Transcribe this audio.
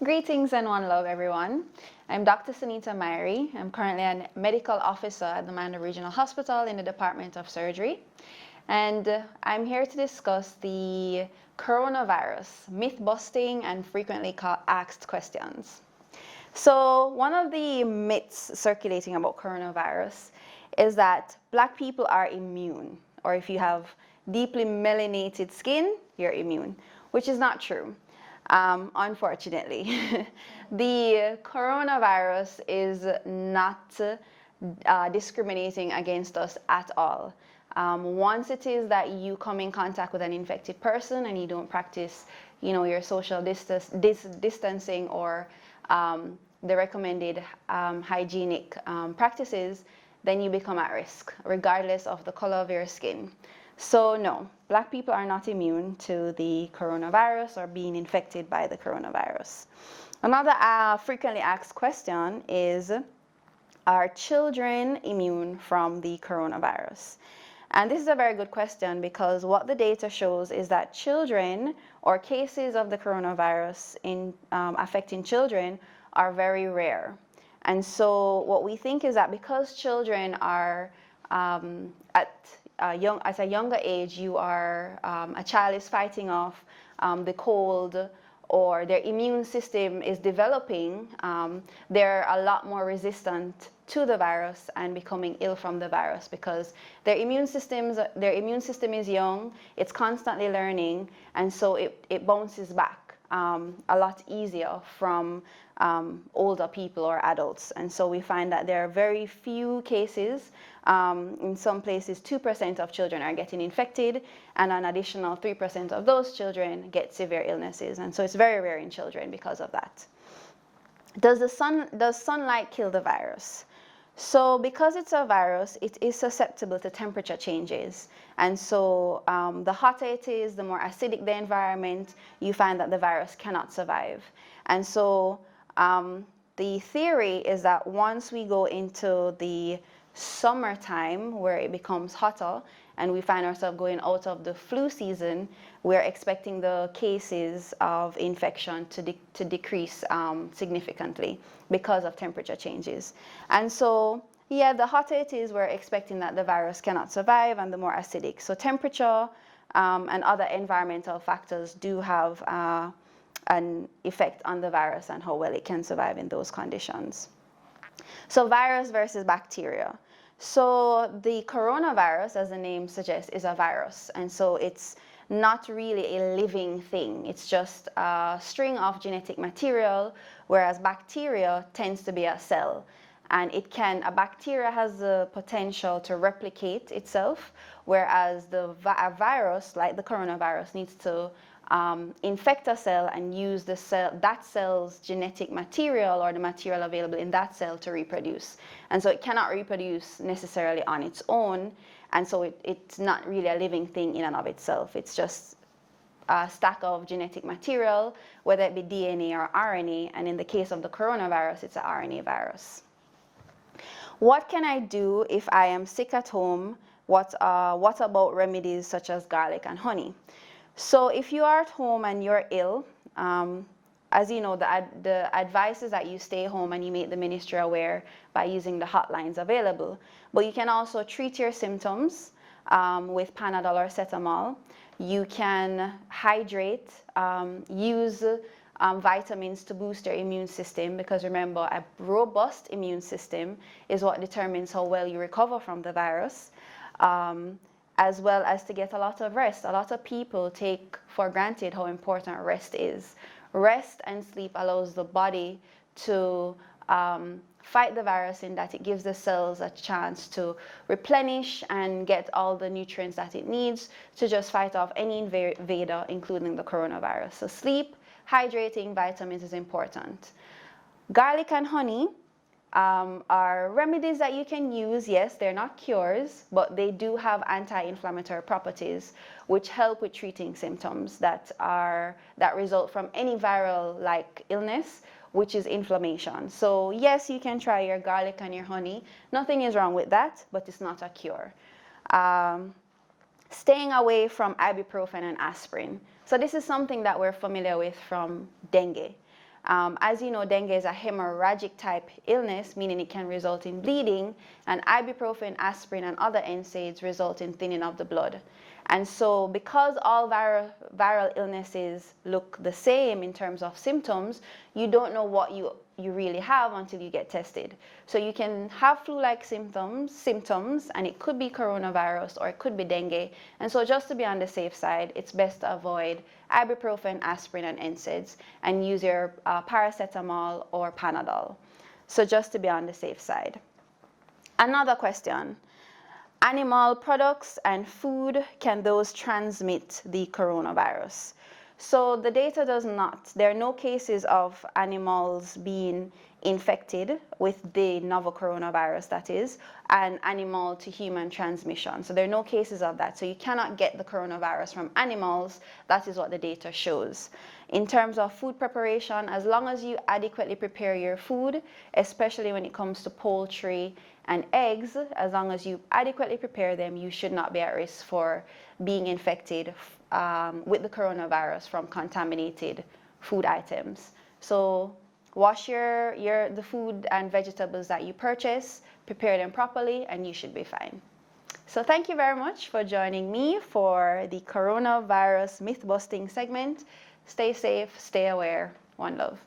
Greetings and one love, everyone. I'm Dr. Sunita Myrie. I'm currently a medical officer at the Manda Regional Hospital in the Department of Surgery. And I'm here to discuss the coronavirus, myth busting and frequently asked questions. So, one of the myths circulating about coronavirus is that Black people are immune, or if you have deeply melanated skin, you're immune, which is not true. Unfortunately, the coronavirus is not discriminating against us at all. Once it is that you come in contact with an infected person and you don't practice, your social distancing or the recommended hygienic practices, then you become at risk, regardless of the color of your skin. So no, Black people are not immune to the coronavirus or being infected by the coronavirus. Another frequently asked question is, are children immune from the coronavirus? And this is a very good question because what the data shows is that children or cases of the coronavirus affecting children are very rare. And so what we think is that because children are at a younger age, a child is fighting off the cold, or their immune system is developing, they're a lot more resistant to the virus and becoming ill from the virus because their immune system is young, it's constantly learning, and so it bounces back a lot easier from older people or adults. And so we find that there are very few cases. In some places, 2% of children are getting infected, and an additional 3% of those children get severe illnesses. And so it's very rare in children because of that. Does sunlight kill the virus? So because it's a virus, it is susceptible to temperature changes. And so the hotter it is, the more acidic the environment, you find that the virus cannot survive. And so the theory is that once we go into the summertime where it becomes hotter and we find ourselves going out of the flu season, we're expecting the cases of infection to decrease significantly because of temperature changes. And so, yeah, the hotter it is, we're expecting that the virus cannot survive, and the more acidic. So temperature and other environmental factors do have an effect on the virus and how well it can survive in those conditions. So virus versus bacteria. So the coronavirus, as the name suggests, is a virus. And so it's not really a living thing. It's just a string of genetic material, whereas bacteria tends to be a cell. And a bacteria has the potential to replicate itself, whereas a virus, like the coronavirus, needs to infect a cell and use that cell's genetic material or the material available in that cell to reproduce. And so it cannot reproduce necessarily on its own, and so it's not really a living thing in and of itself. It's just a stack of genetic material, whether it be DNA or RNA, and in the case of the coronavirus, it's an RNA virus. What can I do if I am sick at home? What about remedies such as garlic and honey? So if you are at home and you're ill, as you know, the advice is that you stay home and you make the ministry aware by using the hotlines available. But you can also treat your symptoms with Panadol or Cetamol. You can hydrate, use vitamins to boost your immune system, because remember, a robust immune system is what determines how well you recover from the virus. As well as to get a lot of rest. A lot of people take for granted how important rest is. Rest and sleep allows the body to fight the virus, in that it gives the cells a chance to replenish and get all the nutrients that it needs to just fight off any invader, including the coronavirus. So sleep, hydrating, vitamins is important. Garlic and honey are remedies that you can use. Yes, they're not cures, but they do have anti-inflammatory properties which help with treating symptoms that result from any viral-like illness, which is inflammation. So yes, you can try your garlic and your honey. Nothing is wrong with that, but it's not a cure. Staying away from ibuprofen and aspirin. So this is something that we're familiar with from dengue. As you know, dengue is a hemorrhagic type illness, meaning it can result in bleeding, and ibuprofen, aspirin, and other NSAIDs result in thinning of the blood. And so because all viral illnesses look the same in terms of symptoms, you don't know what you really have until you get tested. So you can have flu-like symptoms, and it could be coronavirus or it could be dengue. And so just to be on the safe side, it's best to avoid ibuprofen, aspirin, and NSAIDs and use your paracetamol or Panadol. So just to be on the safe side. Another question. Animal products and food, can those transmit the coronavirus? So the data does not. There are no cases of animals being infected with the novel coronavirus, that is, and animal to human transmission. So there are no cases of that. So you cannot get the coronavirus from animals. That is what the data shows. In terms of food preparation, as long as you adequately prepare your food, especially when it comes to poultry and eggs, as long as you adequately prepare them, you should not be at risk for being infected with the coronavirus from contaminated food items. So wash the food and vegetables that you purchase, prepare them properly, and you should be fine. So thank you very much for joining me for the coronavirus myth-busting segment. Stay safe, stay aware. One love.